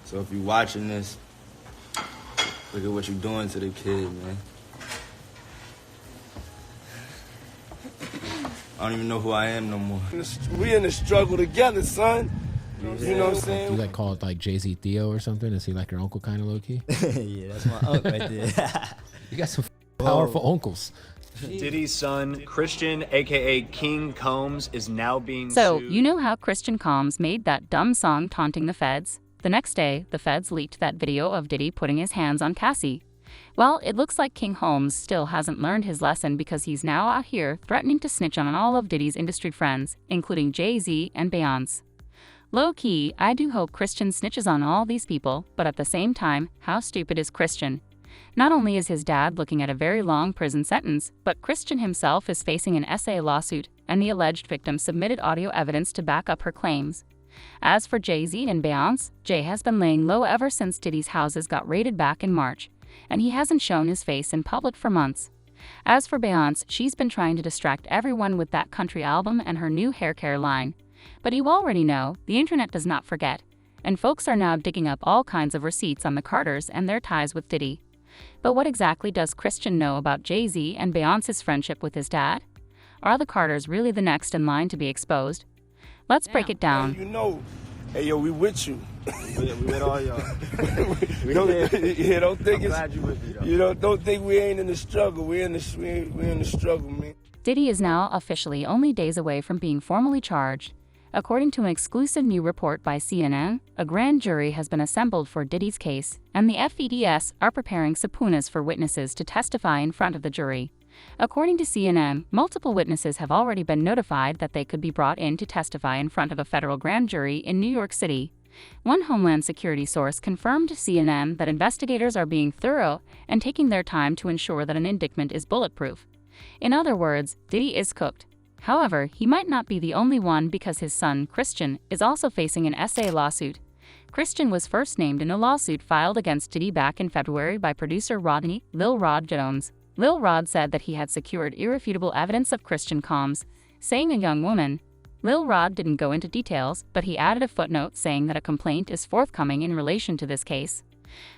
So if you're watching this, look at what you're doing to the kid, man. I don't even know who I am no more. We in the struggle together, son. You know what I'm saying? You call it like JayZ Theo or something? Is he like your uncle kind of low key? Yeah, that's my uncle right there. You got some powerful uncles. Diddy's son, Christian, aka King Combs, is now being So, sued. you know how Christian Combs made that dumb song taunting the feds? The next day, the feds leaked that video of Diddy putting his hands on Cassie. Well, it looks like King Combs still hasn't learned his lesson because he's now out here threatening to snitch on all of Diddy's industry friends, including Jay-Z and Beyoncé. Low-key, I do hope Christian snitches on all these people, but at the same time, how stupid is Christian? Not only is his dad looking at a very long prison sentence, but Christian himself is facing an SA lawsuit, and the alleged victim submitted audio evidence to back up her claims. As for Jay-Z and Beyoncé, Jay has been laying low ever since Diddy's houses got raided back in March, and he hasn't shown his face in public for months. As for Beyoncé, she's been trying to distract everyone with that country album and her new hair care line. But you already know, the internet does not forget, and folks are now digging up all kinds of receipts on the Carters and their ties with Diddy. But what exactly does Christian know about Jay-Z and Beyoncé's friendship with his dad? Are the Carters really the next in line to be exposed? Let's break it down. Hey, you know, hey, yo, we with you. We with all y'all. Don't think I'm glad you with me, though. You know, don't think we ain't in the struggle. We in the struggle, man. Diddy is now officially only days away from being formally charged. According to an exclusive new report by CNN, a grand jury has been assembled for Diddy's case, and the FEDS are preparing subpoenas for witnesses to testify in front of the jury. According to CNN, multiple witnesses have already been notified that they could be brought in to testify in front of a federal grand jury in New York City. One Homeland Security source confirmed to CNN that investigators are being thorough and taking their time to ensure that an indictment is bulletproof. In other words, Diddy is cooked. However, he might not be the only one because his son, Christian, is also facing an SA lawsuit. Christian was first named in a lawsuit filed against Diddy back in February by producer Rodney Lil Rod Jones. Lil Rod said that he had secured irrefutable evidence of Christian Combs, saying a young woman. Lil Rod didn't go into details, but he added a footnote saying that a complaint is forthcoming in relation to this case.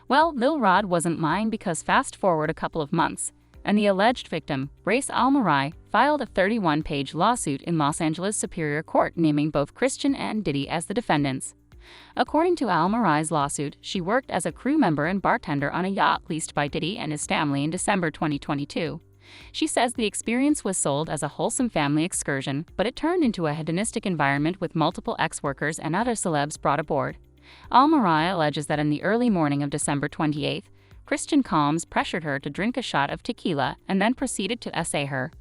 Well, Lil Rod wasn't lying because fast forward a couple of months, and the alleged victim, Grace Almarai, filed a 31-page lawsuit in Los Angeles Superior Court naming both Christian and Diddy as the defendants. According to Almarai's lawsuit, she worked as a crew member and bartender on a yacht leased by Diddy and his family in December 2022. She says the experience was sold as a wholesome family excursion, but it turned into a hedonistic environment with multiple ex-workers and other celebs brought aboard. Almarai alleges that in the early morning of December 28th, Christian Combs pressured her to drink a shot of tequila and then proceeded to SA her.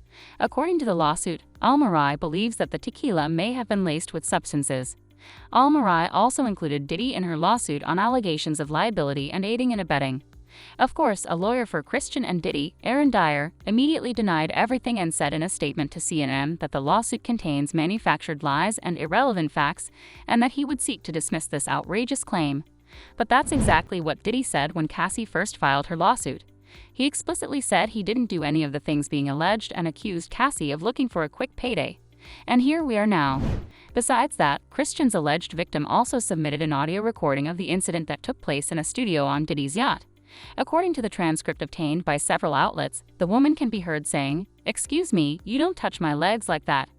According to the lawsuit, Almarai believes that the tequila may have been laced with substances. Almarai also included Diddy in her lawsuit on allegations of liability and aiding and abetting. Of course, a lawyer for Christian and Diddy, Aaron Dyer, immediately denied everything and said in a statement to CNN that the lawsuit contains manufactured lies and irrelevant facts, and that he would seek to dismiss this outrageous claim. But that's exactly what Diddy said when Cassie first filed her lawsuit. He explicitly said he didn't do any of the things being alleged and accused Cassie of looking for a quick payday. And here we are now. Besides that, Christian's alleged victim also submitted an audio recording of the incident that took place in a studio on Diddy's yacht. According to the transcript obtained by several outlets, the woman can be heard saying, "Excuse me, you don't touch my legs like that.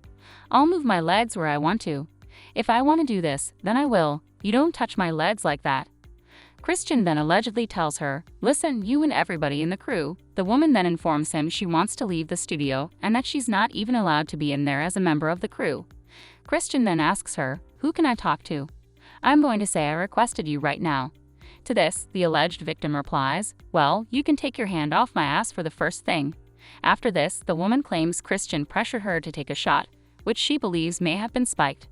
I'll move my legs where I want to. If I want to do this, then I will. You don't touch my legs like that." Christian then allegedly tells her, "Listen, you and everybody in the crew." The woman then informs him she wants to leave the studio and that she's not even allowed to be in there as a member of the crew. Christian then asks her, "Who can I talk to?" "I'm going to say I requested you right now." To this, the alleged victim replies, "Well, you can take your hand off my ass for the first thing." After this, the woman claims Christian pressured her to take a shot, which she believes may have been spiked.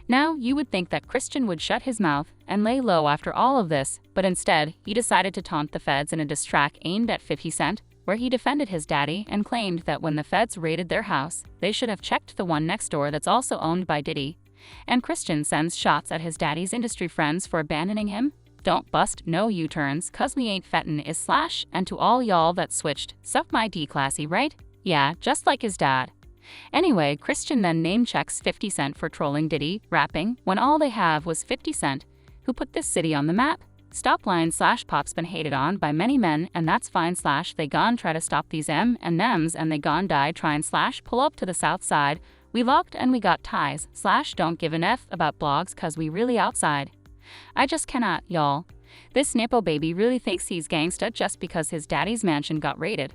Now, you would think that Christian would shut his mouth and lay low after all of this, but instead, he decided to taunt the feds in a diss track aimed at 50 Cent, where he defended his daddy and claimed that when the feds raided their house, they should have checked the one next door that's also owned by Diddy. And Christian sends shots at his daddy's industry friends for abandoning him. "Don't bust no U-turns, cause we ain't fettin' is slash, and to all y'all that switched, suck my D classy, right? Yeah, just like his dad." Anyway, Christian then name-checks 50 Cent for trolling Diddy, rapping, when all they have was 50 Cent. Who put this city on the map? Stop line / pop's been hated on by many men, and that's fine / they gone try to stop these M&Ms and they gone die trying / pull up to the south side. We locked and we got ties / don't give an F about blogs cause we really outside. I just cannot, y'all. This Nepo baby really thinks he's gangsta just because his daddy's mansion got raided.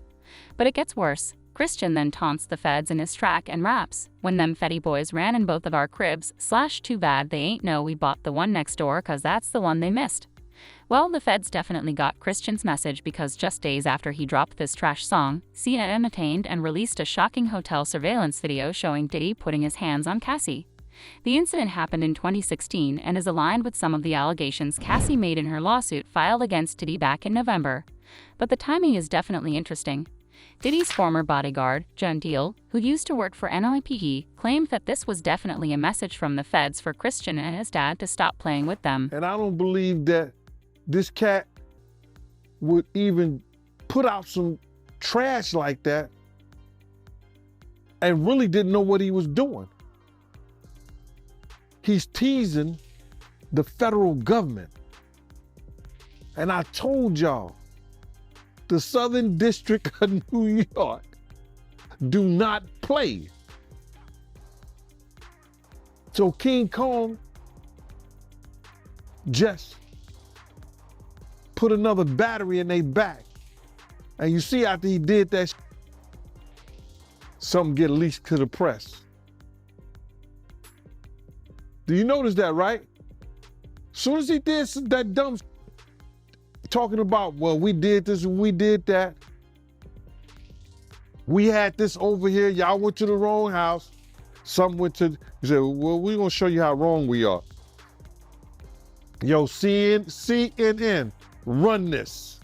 But it gets worse. Christian then taunts the feds in his track and raps, when them Fetty boys ran in both of our cribs / too bad they ain't know we bought the one next door cause that's the one they missed. Well, the feds definitely got Christian's message because just days after he dropped this trash song, CNN obtained and released a shocking hotel surveillance video showing Diddy putting his hands on Cassie. The incident happened in 2016 and is aligned with some of the allegations Cassie made in her lawsuit filed against Diddy back in November. But the timing is definitely interesting. Diddy's former bodyguard, John Deal, who used to work for NYPD, claimed that this was definitely a message from the feds for Christian and his dad to stop playing with them. And I don't believe that this cat would even put out some trash like that and really didn't know what he was doing. He's teasing the federal government. And I told y'all, the Southern District of New York do not play. So King Kong just put another battery in their back. And you see after he did that, something get leaked to the press. Do you notice that, right? Soon as he did that dumb talking about, well, we did this and we did that. We had this over here, y'all went to the wrong house. Some went to, he said, well, we're gonna show you how wrong we are. Yo, CNN, run this.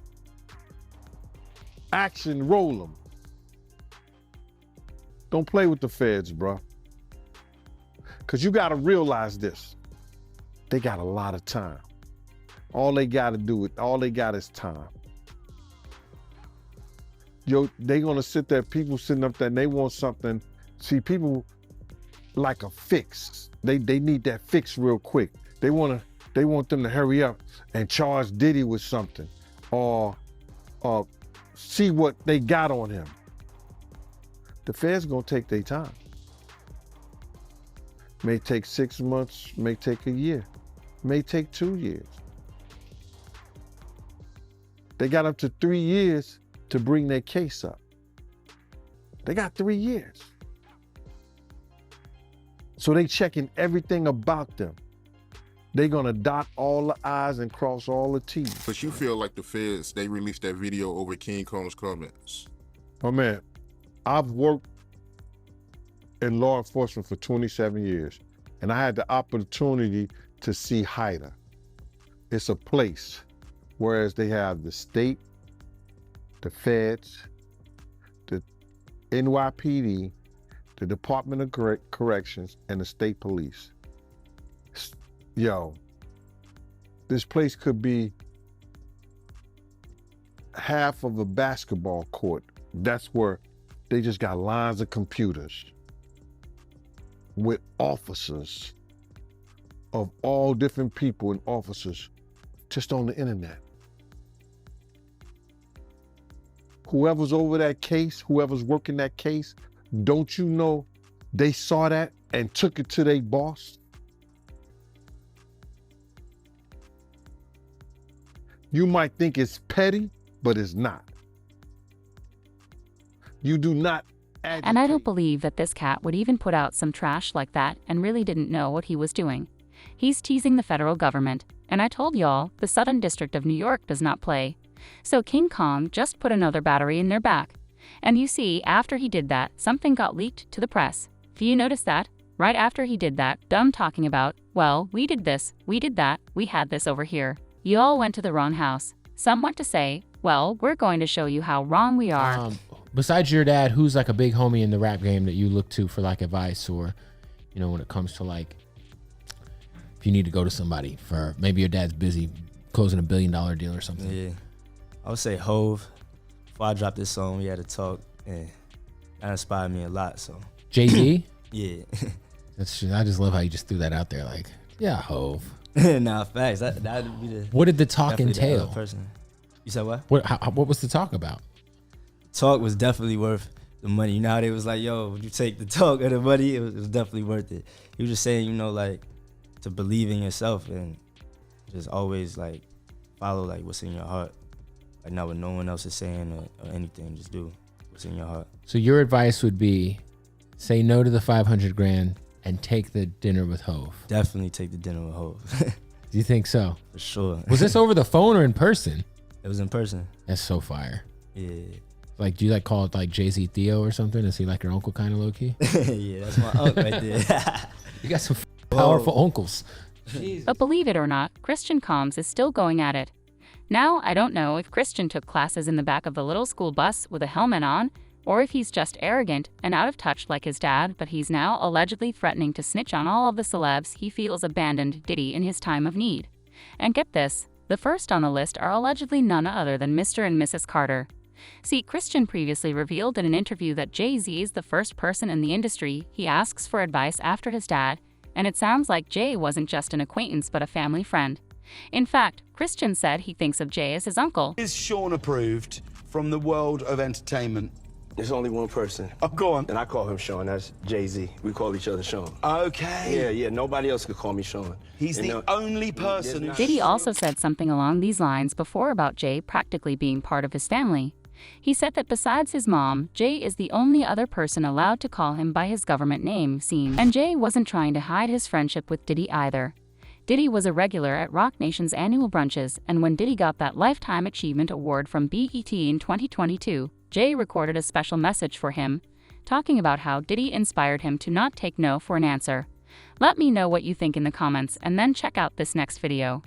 Action, roll them. Don't play with the feds, bro. Because you got to realize this. They got a lot of time. All they got is time. Yo, they going to sit there, people sitting up there, and they want something. See, people like a fix. They need that fix real quick. They want them to hurry up and charge Diddy with something or see what they got on him. The feds going to take their time. May take 6 months, may take a year, may take 2 years. They got up to 3 years to bring their case up. They got 3 years. So they checking everything about them. They're gonna dot all the I's and cross all the T's. But you feel like the feds, they released that video over King Kong's comments. Oh man, I've worked in law enforcement for 27 years, and I had the opportunity to see HIDA. It's a place, whereas they have the state, the feds, the NYPD, the Department of Corrections, and the state police. Yo, this place could be half of a basketball court. That's where they just got lines of computers with officers of all different people and officers just on the internet. Whoever's over that case, whoever's working that case, don't you know they saw that and took it to their boss? You might think it's petty, but it's not. You do not agitate. And I don't believe that this cat would even put out some trash like that and really didn't know what he was doing. He's teasing the federal government, and I told y'all, the Southern District of New York does not play. So King Kong just put another battery in their back. And you see, after he did that, something got leaked to the press. Do you notice that? Right after he did that, dumb talking about, well, we did this, we did that, we had this over here. You all went to the wrong house. Some want to say, well, we're going to show you how wrong we are. Besides your dad, who's like a big homie in the rap game that you look to for like advice, or, you know, when it comes to like, if you need to go to somebody for, maybe your dad's busy closing $1 billion deal or something. Yeah, I would say Hove. Before I dropped this song, we had to talk, and that inspired me a lot. So JayZ? Yeah. I just love how you just threw that out there. Like, yeah, Hove. Nah, facts. That'd be the. What did the talk definitely the entail? other person. You said what? What was the talk about? Talk was definitely worth the money. You know how they was like, yo, would you take the talk or the money? It was definitely worth it. He was just saying, you know, like, to believe in yourself and just always, like, follow, like, what's in your heart. Like, not what no one else is saying or anything. Just do what's in your heart. So your advice would be, say no to the 500 grand and take the dinner with Hov. Definitely take the dinner with Hov. Do you think so? For sure. Was this over the phone or in person? It was in person. That's so fire. Yeah. Like, do you like call it like JayZ Theo or something? Is he like your uncle kind of low key? Yeah, that's my uncle right there. You got some powerful uncles. But believe it or not, Christian Combs is still going at it. Now, I don't know if Christian took classes in the back of the little school bus with a helmet on, or if he's just arrogant and out of touch like his dad, but he's now allegedly threatening to snitch on all of the celebs he feels abandoned Diddy in his time of need. And get this, the first on the list are allegedly none other than Mr. and Mrs. Carter. See, Christian previously revealed in an interview that Jay-Z is the first person in the industry he asks for advice after his dad, and it sounds like Jay wasn't just an acquaintance but a family friend. In fact, Christian said he thinks of Jay as his uncle. Is Sean approved from the world of entertainment? There's only one person. Oh, go on. And I call him Sean. That's Jay-Z. We call each other Sean. Okay. Yeah. Nobody else could call me Sean. He's the only person who... Diddy also said something along these lines before about Jay practically being part of his family. He said that besides his mom, Jay is the only other person allowed to call him by his government name, seems. And Jay wasn't trying to hide his friendship with Diddy either. Diddy was a regular at Roc Nation's annual brunches, and when Diddy got that Lifetime Achievement Award from BET in 2022, Jay recorded a special message for him, talking about how Diddy inspired him to not take no for an answer. Let me know what you think in the comments, and then check out this next video.